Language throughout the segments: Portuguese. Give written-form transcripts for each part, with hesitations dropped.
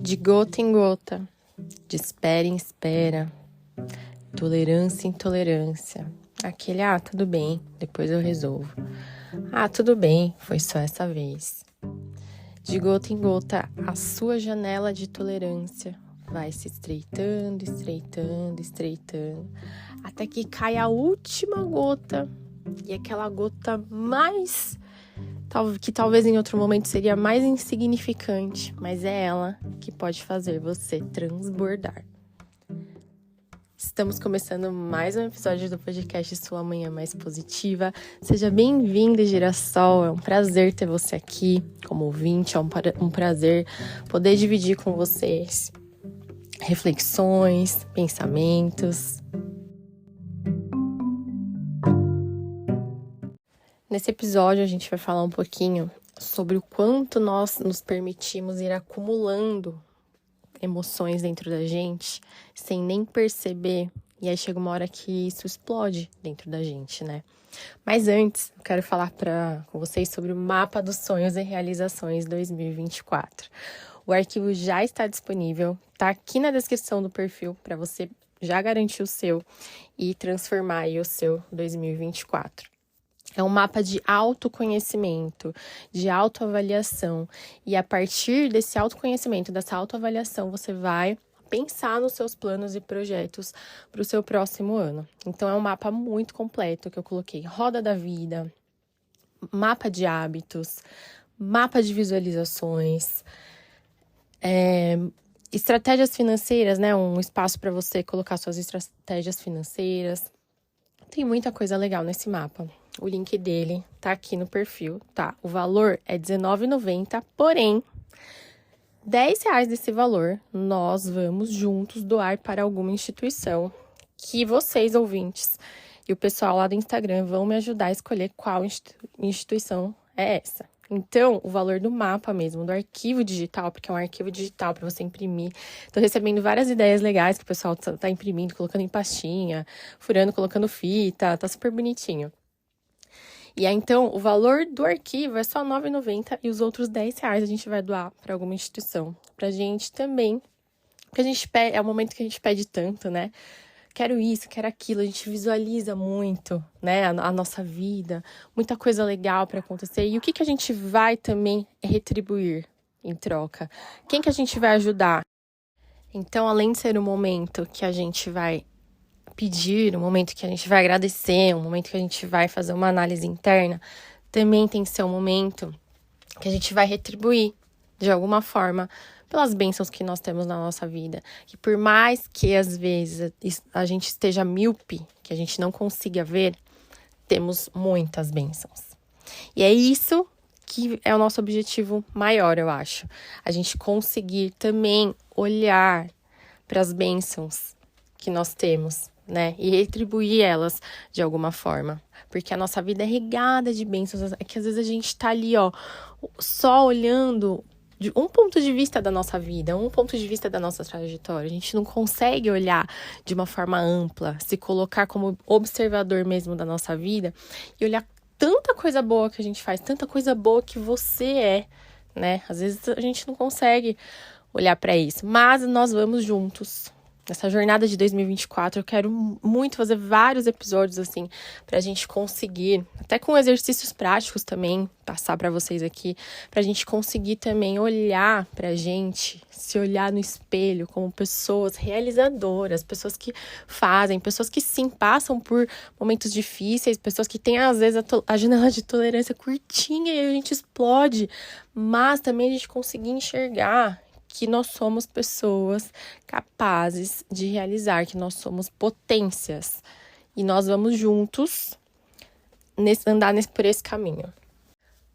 De gota em gota, de espera em espera, tolerância em tolerância. Aquele, tudo bem, depois eu resolvo. Tudo bem, foi só essa vez. De gota em gota, a sua janela de tolerância vai se estreitando, estreitando, estreitando, até que cai a última gota, e aquela gota que talvez em outro momento seria mais insignificante, mas é ela que pode fazer você transbordar. Estamos começando mais um episódio do podcast Sua Manhã Mais Positiva. Seja bem-vindo, Girassol. É um prazer ter você aqui como ouvinte. É um prazer poder dividir com vocês reflexões, pensamentos. Nesse episódio, a gente vai falar um pouquinho sobre o quanto nós nos permitimos ir acumulando emoções dentro da gente, sem nem perceber, e aí chega uma hora que isso explode dentro da gente, né? Mas antes, eu quero falar com vocês sobre o Mapa dos Sonhos e Realizações 2024. O arquivo já está disponível, tá aqui na descrição do perfil para você já garantir o seu e transformar aí o seu 2024. É um mapa de autoconhecimento, de autoavaliação. E a partir desse autoconhecimento, dessa autoavaliação, você vai pensar nos seus planos e projetos para o seu próximo ano. Então, é um mapa muito completo que eu coloquei. Roda da vida, mapa de hábitos, mapa de visualizações, estratégias financeiras, né? Um espaço para você colocar suas estratégias financeiras. Tem muita coisa legal nesse mapa. O link dele tá aqui no perfil, tá? O valor é R$19,90, porém, R$10 desse valor nós vamos juntos doar para alguma instituição que vocês, ouvintes, e o pessoal lá do Instagram vão me ajudar a escolher qual instituição é essa. Então, o valor do mapa mesmo, do arquivo digital, porque é um arquivo digital para você imprimir. Tô recebendo várias ideias legais que o pessoal tá imprimindo, colocando em pastinha, furando, colocando fita, tá super bonitinho. E aí, então, o valor do arquivo é só R$9,90 e os outros R$10 a gente vai doar para alguma instituição. Pra gente também, porque a gente é o momento que a gente pede tanto, né? Quero isso, quero aquilo, a gente visualiza muito, né, a nossa vida, muita coisa legal para acontecer. E o que a gente vai também retribuir em troca? Quem que a gente vai ajudar? Então, além de ser um momento que a gente vai pedir, um momento que a gente vai agradecer, um momento que a gente vai fazer uma análise interna, também tem que ser um momento que a gente vai retribuir, de alguma forma, pelas bênçãos que nós temos na nossa vida. Que por mais que, às vezes, a gente esteja míope, que a gente não consiga ver, temos muitas bênçãos. E é isso que é o nosso objetivo maior, eu acho. A gente conseguir também olhar para as bênçãos que nós temos, né? E retribuir elas de alguma forma. Porque a nossa vida é regada de bênçãos. É que às vezes a gente tá ali, só olhando de um ponto de vista da nossa vida, um ponto de vista da nossa trajetória. A gente não consegue olhar de uma forma ampla, se colocar como observador mesmo da nossa vida e olhar tanta coisa boa que a gente faz, tanta coisa boa que você é, né? Às vezes a gente não consegue olhar para isso, mas nós vamos juntos. Nessa jornada de 2024, eu quero muito fazer vários episódios, assim, pra gente conseguir, até com exercícios práticos também, passar pra vocês aqui, pra gente conseguir também olhar pra gente, se olhar no espelho como pessoas realizadoras, pessoas que fazem, pessoas que sim, passam por momentos difíceis, pessoas que têm, às vezes, a janela de tolerância curtinha e a gente explode, mas também a gente conseguir enxergar que nós somos pessoas capazes de realizar, que nós somos potências. E nós vamos juntos andar por esse caminho.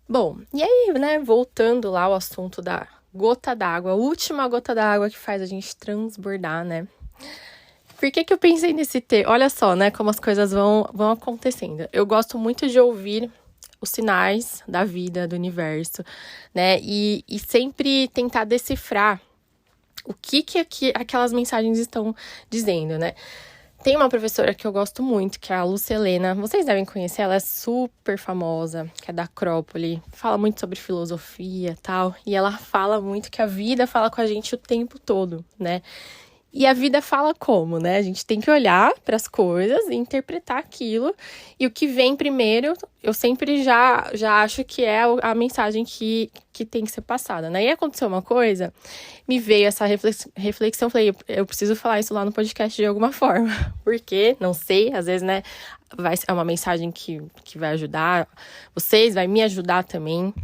Bom, e aí, né, voltando lá ao assunto da gota d'água, a última gota d'água que faz a gente transbordar, né? Por que eu pensei nesse tema? Olha só, né, como as coisas vão acontecendo. Eu gosto muito de ouvir os sinais da vida, do universo, né? E sempre tentar decifrar o que aquelas mensagens estão dizendo, né? Tem uma professora que eu gosto muito, que é a Lucelena. Vocês devem conhecer, ela é super famosa, que é da Acrópole. Fala muito sobre filosofia e tal. E ela fala muito que a vida fala com a gente o tempo todo, né? E a vida fala como, né? A gente tem que olhar para as coisas e interpretar aquilo. E o que vem primeiro, eu sempre já acho que é a mensagem que tem que ser passada, né? E aconteceu uma coisa, me veio essa reflexão, falei, eu preciso falar isso lá no podcast de alguma forma. Porque, não sei, às vezes, né, é uma mensagem que vai ajudar vocês, vai me ajudar também.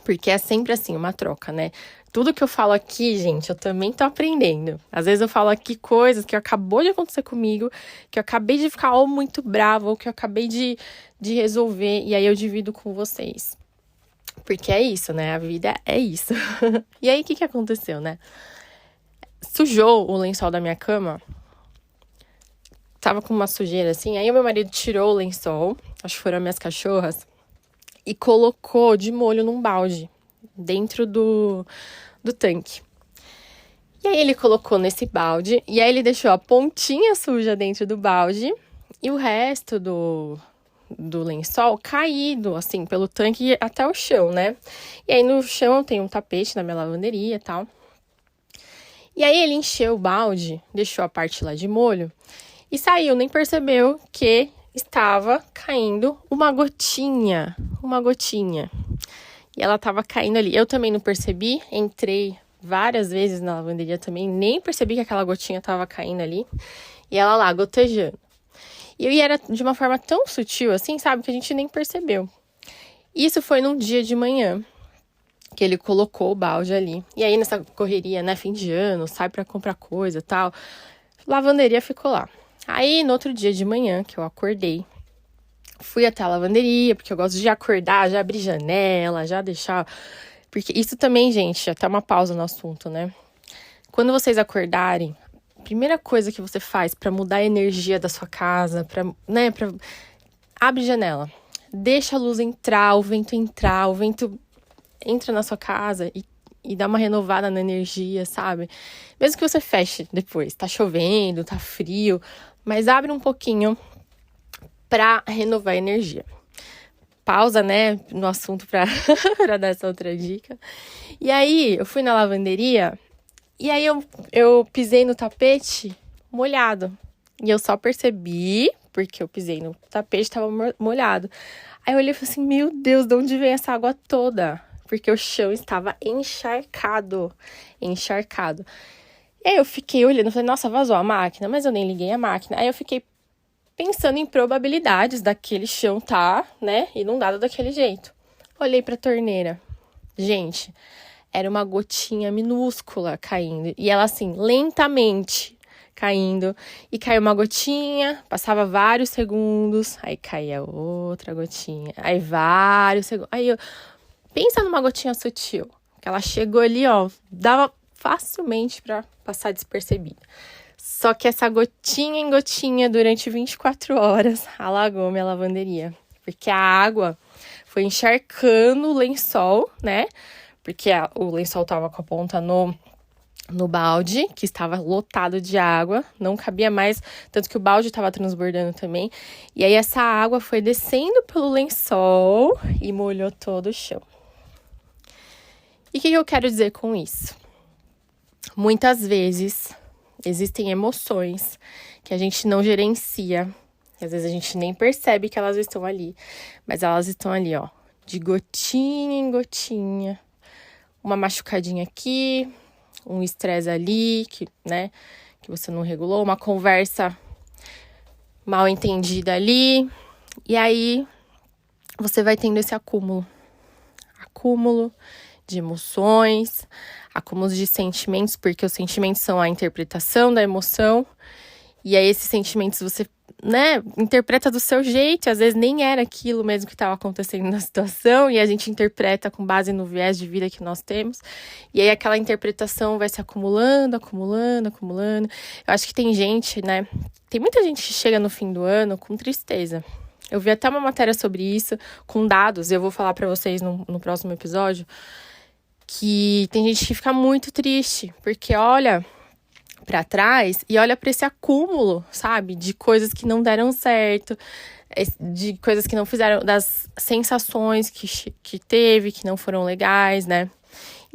Porque é sempre assim, uma troca, né? Tudo que eu falo aqui, gente, eu também tô aprendendo. Às vezes eu falo aqui coisas que acabou de acontecer comigo, que eu acabei de ficar ou muito brava, ou que eu acabei de resolver, e aí eu divido com vocês. Porque é isso, né? A vida é isso. E aí, o que aconteceu, né? Sujou o lençol da minha cama, tava com uma sujeira assim, aí o meu marido tirou o lençol, acho que foram as minhas cachorras, e colocou de molho num balde, dentro do tanque. E aí ele colocou nesse balde, e aí ele deixou a pontinha suja dentro do balde, e o resto do lençol caído, assim, pelo tanque até o chão, né? E aí no chão tem um tapete na minha lavanderia e tal. E aí ele encheu o balde, deixou a parte lá de molho, e saiu, nem percebeu que estava caindo uma gotinha. E ela tava caindo ali. Eu também não percebi, entrei várias vezes na lavanderia também, nem percebi que aquela gotinha tava caindo ali. E ela lá, gotejando. E era de uma forma tão sutil assim, sabe, que a gente nem percebeu. Isso foi num dia de manhã, que ele colocou o balde ali. E aí nessa correria, né, fim de ano, sai pra comprar coisa e tal, lavanderia ficou lá. Aí no outro dia de manhã, que eu acordei, fui até a lavanderia, porque eu gosto de acordar, já abrir janela, já deixar... Porque isso também, gente, até uma pausa no assunto, né? Quando vocês acordarem, a primeira coisa que você faz pra mudar a energia da sua casa, abre janela. Deixa a luz entrar, o vento entra na sua casa e dá uma renovada na energia, sabe? Mesmo que você feche depois, tá chovendo, tá frio, mas abre um pouquinho pra renovar a energia. Pausa, né, no assunto pra dar essa outra dica. E aí, eu fui na lavanderia e aí eu pisei no tapete molhado. E eu só percebi, porque eu pisei no tapete, tava molhado. Aí eu olhei e falei assim, meu Deus, de onde vem essa água toda? Porque o chão estava encharcado. E aí eu fiquei olhando, falei, nossa, vazou a máquina, mas eu nem liguei a máquina. Aí eu fiquei pensando em probabilidades daquele chão tá, né, inundado daquele jeito. Olhei pra torneira. Gente, era uma gotinha minúscula caindo. E ela assim, lentamente caindo. E caiu uma gotinha, passava vários segundos, aí caía outra gotinha. Aí vários segundos. Pensa numa gotinha sutil, que ela chegou ali, ó, dava facilmente pra passar despercebida. Só que essa gotinha em gotinha, durante 24 horas, alagou minha lavanderia. Porque a água foi encharcando o lençol, né? Porque o lençol tava com a ponta no balde, que estava lotado de água, não cabia mais, tanto que o balde estava transbordando também. E aí essa água foi descendo pelo lençol e molhou todo o chão. E o que eu quero dizer com isso? Muitas vezes existem emoções que a gente não gerencia, que às vezes a gente nem percebe que elas estão ali, mas elas estão ali, ó, de gotinha em gotinha, uma machucadinha aqui, um estresse ali, que você não regulou, uma conversa mal entendida ali, e aí você vai tendo esse acúmulo de emoções, acúmulos de sentimentos, porque os sentimentos são a interpretação da emoção, e aí esses sentimentos você, né, interpreta do seu jeito, e às vezes nem era aquilo mesmo que estava acontecendo na situação, e a gente interpreta com base no viés de vida que nós temos, e aí aquela interpretação vai se acumulando. Eu acho que tem gente, né, tem muita gente que chega no fim do ano com tristeza. Eu vi até uma matéria sobre isso, com dados, eu vou falar pra vocês no próximo episódio, que tem gente que fica muito triste, porque olha, para trás e olha para esse acúmulo, sabe? De coisas que não deram certo, de coisas que não fizeram, das sensações que teve, que não foram legais, né?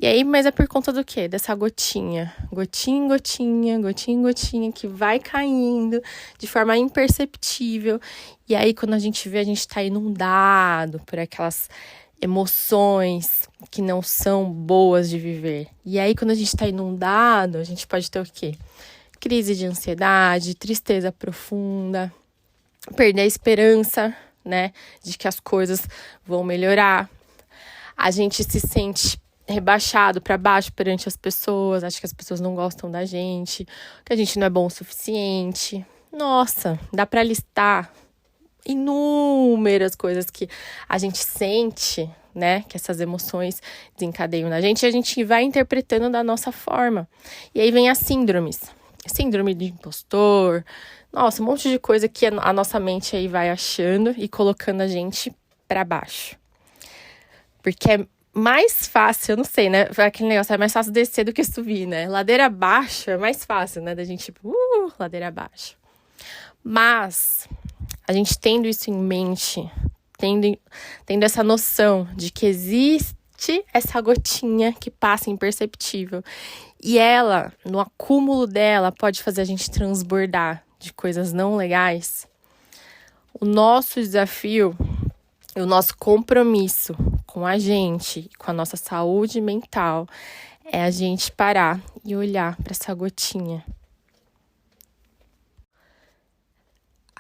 E aí, mas é por conta do quê? Dessa gotinha. Gotinha em gotinha, gotinha em gotinha, que vai caindo de forma imperceptível. E aí, quando a gente vê, a gente tá inundado por aquelas emoções que não são boas de viver. E aí, quando a gente tá inundado, a gente pode ter o quê? Crise de ansiedade, tristeza profunda, perder a esperança, né? De que as coisas vão melhorar. A gente se sente rebaixado para baixo perante as pessoas, acha que as pessoas não gostam da gente, que a gente não é bom o suficiente. Nossa, dá para listar inúmeras coisas que a gente sente, né? Que essas emoções desencadeiam na gente e a gente vai interpretando da nossa forma. E aí vem as síndromes. Síndrome de impostor. Nossa, um monte de coisa que a nossa mente aí vai achando e colocando a gente para baixo. Porque é mais fácil, eu não sei, né? Aquele negócio, é mais fácil descer do que subir, né? Ladeira abaixo é mais fácil, né? Da gente, tipo, ladeira abaixo. Mas a gente tendo isso em mente, tendo essa noção de que existe essa gotinha que passa imperceptível e ela, no acúmulo dela, pode fazer a gente transbordar de coisas não legais. O nosso desafio, o nosso compromisso com a gente, com a nossa saúde mental, é a gente parar e olhar para essa gotinha.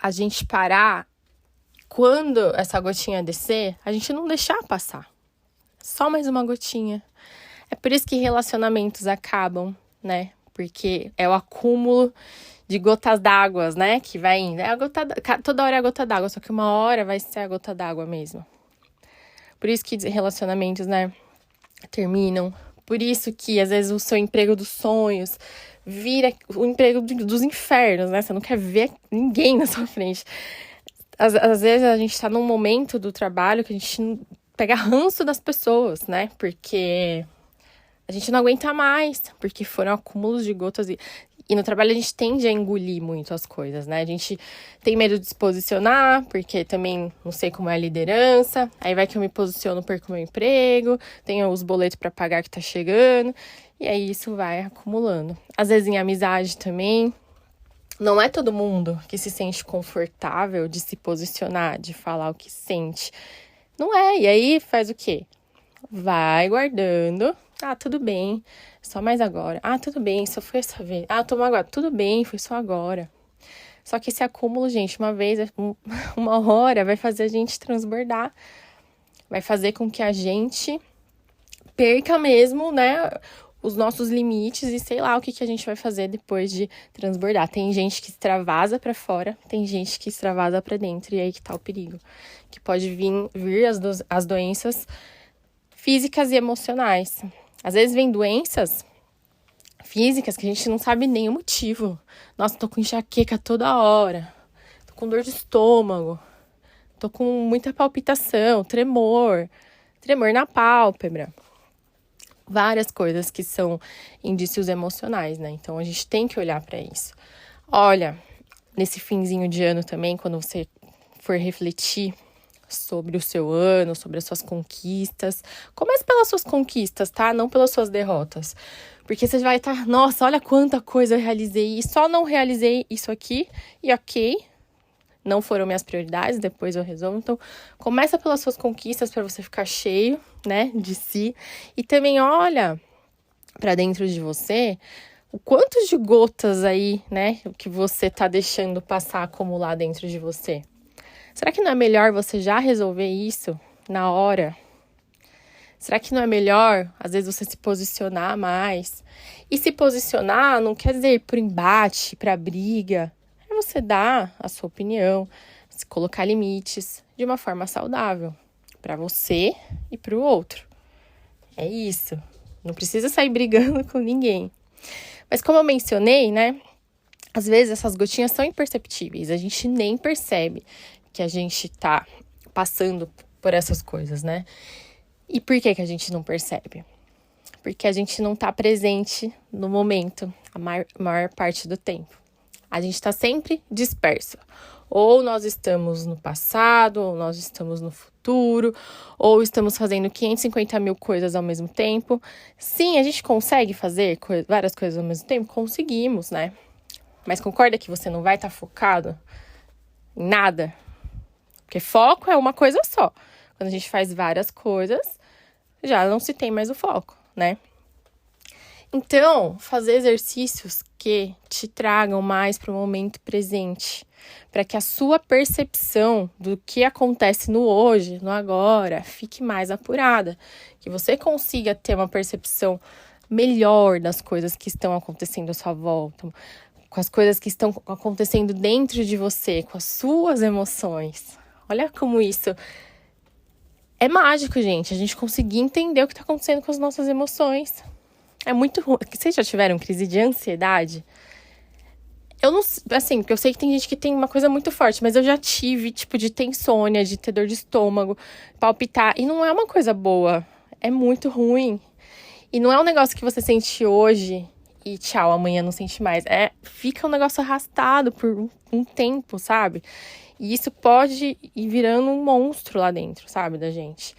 A gente parar, quando essa gotinha descer, a gente não deixar passar. Só mais uma gotinha. É por isso que relacionamentos acabam, né? Porque é o acúmulo de gotas d'água, né? Que vai indo. Toda hora é a gota d'água, só que uma hora vai ser a gota d'água mesmo. Por isso que relacionamentos, né, terminam. Por isso que, às vezes, o seu emprego dos sonhos vira o emprego dos infernos, né? Você não quer ver ninguém na sua frente. Às vezes, a gente tá num momento do trabalho que a gente pega ranço das pessoas, né? Porque a gente não aguenta mais, porque foram acúmulos de gotas e no trabalho a gente tende a engolir muito as coisas, né? A gente tem medo de se posicionar, porque também não sei como é a liderança. Aí vai que eu me posiciono, perco meu emprego, tenho os boletos para pagar que tá chegando. E aí isso vai acumulando. Às vezes em amizade também. Não é todo mundo que se sente confortável de se posicionar, de falar o que sente. Não é. E aí faz o quê? Vai guardando. Ah, tudo bem, só mais agora. Ah, tudo bem, só foi essa vez. Ah, tomou agora. Tudo bem, foi só agora. Só que esse acúmulo, gente, uma hora vai fazer a gente transbordar. Vai fazer com que a gente perca mesmo, né, os nossos limites e sei lá o que a gente vai fazer depois de transbordar. Tem gente que extravasa pra fora, tem gente que extravasa pra dentro. E aí que tá o perigo. Que pode vir as doenças físicas e emocionais. Às vezes vem doenças físicas que a gente não sabe nem o motivo. Nossa, tô com enxaqueca toda hora. Tô com dor de estômago. Tô com muita palpitação, tremor na pálpebra. Várias coisas que são indícios emocionais, né? Então a gente tem que olhar para isso. Olha, nesse finzinho de ano também, quando você for refletir sobre o seu ano, sobre as suas conquistas. Comece pelas suas conquistas, tá? Não pelas suas derrotas. Porque você vai estar, nossa, olha quanta coisa eu realizei e só não realizei isso aqui e ok, não foram minhas prioridades, depois eu resolvo. Então, começa pelas suas conquistas para você ficar cheio, né, de si. E também olha para dentro de você o quanto de gotas aí, né, que você tá deixando passar, acumular dentro de você. Será que não é melhor você já resolver isso na hora? Será que não é melhor, às vezes, você se posicionar mais? E se posicionar não quer dizer ir pro embate, pra briga. É você dar a sua opinião, se colocar limites de uma forma saudável. Para você e para o outro. É isso. Não precisa sair brigando com ninguém. Mas como eu mencionei, né? Às vezes essas gotinhas são imperceptíveis. A gente nem percebe que a gente tá passando por essas coisas, né? E por que a gente não percebe? Porque a gente não tá presente no momento, a maior parte do tempo. A gente tá sempre disperso. Ou nós estamos no passado, ou nós estamos no futuro, ou estamos fazendo 550 mil coisas ao mesmo tempo. Sim, a gente consegue fazer várias coisas ao mesmo tempo? Conseguimos, né? Mas concorda que você não vai estar focado em nada? Porque foco é uma coisa só. Quando a gente faz várias coisas, já não se tem mais o foco, né? Então, fazer exercícios que te tragam mais para o momento presente, para que a sua percepção do que acontece no hoje, no agora, fique mais apurada, que você consiga ter uma percepção melhor das coisas que estão acontecendo à sua volta, com as coisas que estão acontecendo dentro de você, com as suas emoções. Olha como isso é mágico, gente, a gente conseguir entender o que está acontecendo com as nossas emoções. É muito ruim. Vocês já tiveram crise de ansiedade? Eu não... Assim, porque eu sei que tem gente que tem uma coisa muito forte, mas eu já tive, tipo, de ter insônia, de ter dor de estômago, palpitar. E não é uma coisa boa. É muito ruim. E não é um negócio que você sente hoje e tchau, amanhã não sente mais. Fica um negócio arrastado por um tempo, sabe? E isso pode ir virando um monstro lá dentro, sabe, da gente.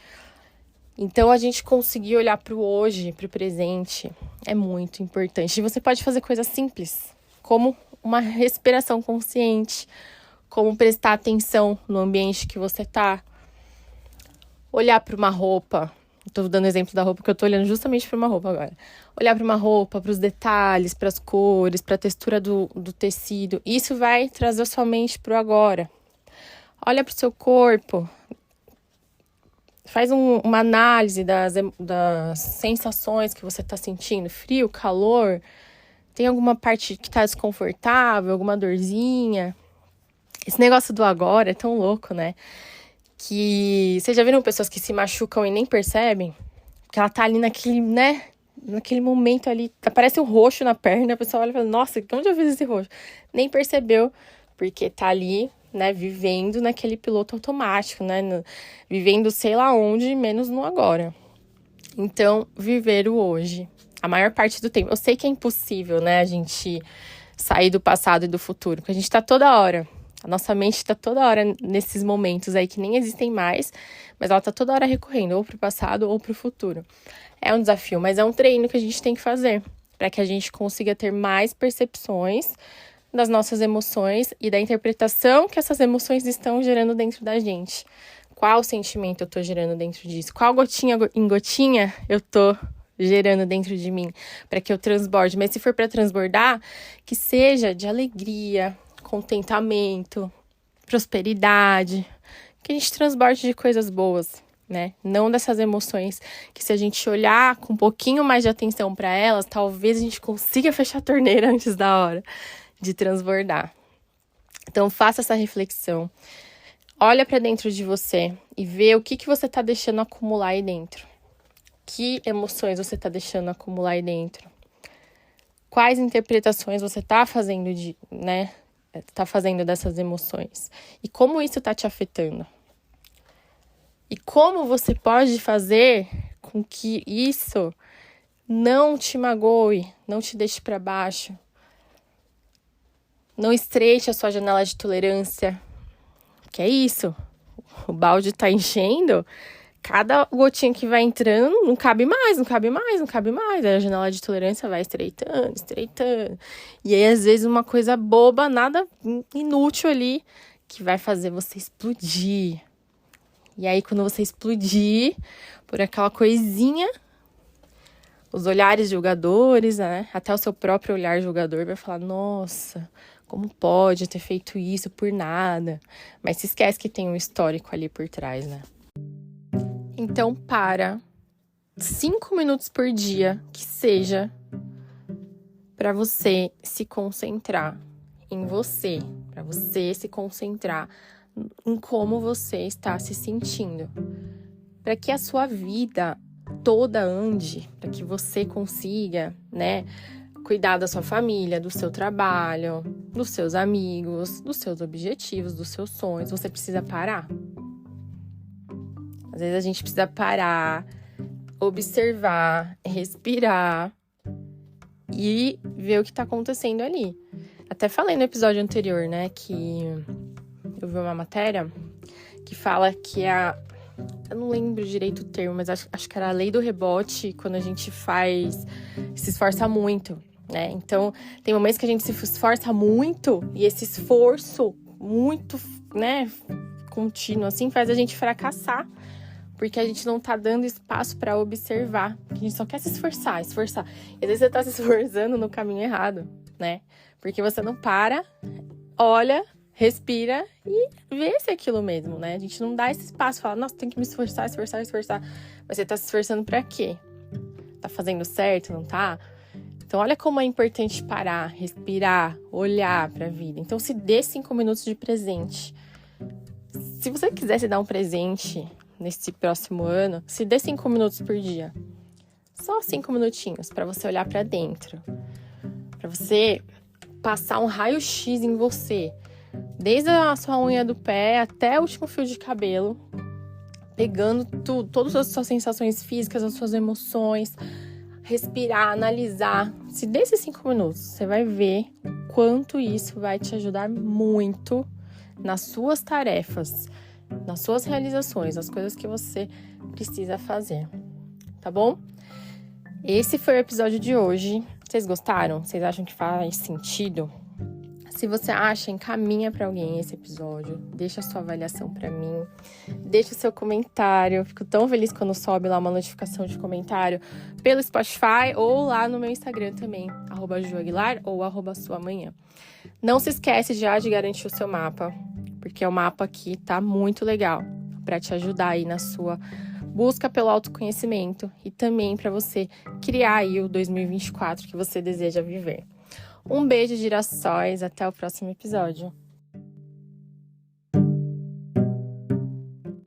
Então, a gente conseguir olhar para o hoje, para o presente, é muito importante. E você pode fazer coisas simples, como uma respiração consciente, como prestar atenção no ambiente que você tá, olhar para uma roupa. Estou dando exemplo da roupa, porque eu estou olhando justamente para uma roupa agora. Olhar para uma roupa, para os detalhes, para as cores, para a textura do tecido. Isso vai trazer a sua mente para o agora. Olha para o seu corpo. Faz uma análise das sensações que você está sentindo. Frio, calor. Tem alguma parte que está desconfortável, alguma dorzinha. Esse negócio do agora é tão louco, né? Que vocês já viram pessoas que se machucam e nem percebem? Que ela tá ali naquele, né? Naquele momento ali, aparece um roxo na perna, a pessoa olha e fala, nossa, onde eu fiz esse roxo? Nem percebeu, porque tá ali, né, vivendo naquele piloto automático, né? Vivendo sei lá onde, menos no agora. Então, viver o hoje. A maior parte do tempo. Eu sei que é impossível, né, a gente sair do passado e do futuro, porque a gente tá toda hora. A nossa mente está toda hora nesses momentos aí que nem existem mais, mas ela está toda hora recorrendo ou para o passado ou para o futuro. É um desafio, mas é um treino que a gente tem que fazer para que a gente consiga ter mais percepções das nossas emoções e da interpretação que essas emoções estão gerando dentro da gente. Qual sentimento eu estou gerando dentro disso? Qual gotinha em gotinha eu estou gerando dentro de mim para que eu transborde? Mas se for para transbordar, que seja de alegria, contentamento, prosperidade, que a gente transborde de coisas boas, né? Não dessas emoções que, se a gente olhar com um pouquinho mais de atenção para elas, talvez a gente consiga fechar a torneira antes da hora de transbordar. Então, faça essa reflexão. Olha para dentro de você e vê o que você está deixando acumular aí dentro. Que emoções você está deixando acumular aí dentro? Quais interpretações você está fazendo tá fazendo dessas emoções? E como isso tá te afetando? E como você pode fazer com que isso não te magoe, não te deixe para baixo, não estreite a sua janela de tolerância? Que é isso? O balde tá enchendo, cada gotinha que vai entrando não cabe mais. Aí a janela de tolerância vai estreitando. E aí, às vezes, uma coisa boba, nada inútil ali, que vai fazer você explodir. E aí, quando você explodir por aquela coisinha, os olhares julgadores, né? Até o seu próprio olhar julgador vai falar, nossa, como pode ter feito isso por nada? Mas se esquece que tem um histórico ali por trás, né? Então, para 5 minutos por dia, que seja, para você se concentrar em você, para você se concentrar em como você está se sentindo, para que a sua vida toda ande, para que você consiga, né, cuidar da sua família, do seu trabalho, dos seus amigos, dos seus objetivos, dos seus sonhos. Você precisa parar. Às vezes a gente precisa parar, observar, respirar e ver o que tá acontecendo ali. Até falei no episódio anterior, né, que eu vi uma matéria que fala que eu não lembro direito o termo, mas acho que era a lei do rebote, quando a gente se esforça muito, né? Então, tem momentos que a gente se esforça muito e esse esforço muito, né, contínuo, assim, faz a gente fracassar, porque a gente não tá dando espaço pra observar, porque a gente só quer se esforçar. E às vezes você tá se esforçando no caminho errado, né? Porque você não para, olha, respira e vê se é aquilo mesmo, né? A gente não dá esse espaço, fala, nossa, tem que me esforçar. Mas você tá se esforçando pra quê? Tá fazendo certo, não tá? Então, olha como é importante parar, respirar, olhar pra vida. Então, se dê 5 minutos de presente. Se você quiser se dar um presente nesse próximo ano, se dê 5 minutos por dia. Só 5 minutinhos pra você olhar pra dentro. Pra você passar um raio-x em você. Desde a sua unha do pé até o último fio de cabelo. Pegando tudo, todas as suas sensações físicas, as suas emoções. Respirar, analisar. Se desses 5 minutos, você vai ver o quanto isso vai te ajudar muito nas suas tarefas, nas suas realizações, nas coisas que você precisa fazer. Tá bom? Esse foi o episódio de hoje. Vocês gostaram? Vocês acham que faz sentido? Se você acha, encaminha para alguém esse episódio. Deixa a sua avaliação para mim. Deixa o seu comentário. Eu fico tão feliz quando sobe lá uma notificação de comentário pelo Spotify ou lá no meu Instagram também, @juaguilar ou @suamanhã. Não se esquece já de garantir o seu mapa, porque o mapa aqui tá muito legal para te ajudar aí na sua busca pelo autoconhecimento e também para você criar aí o 2024 que você deseja viver. Um beijo, girassóis. Até o próximo episódio.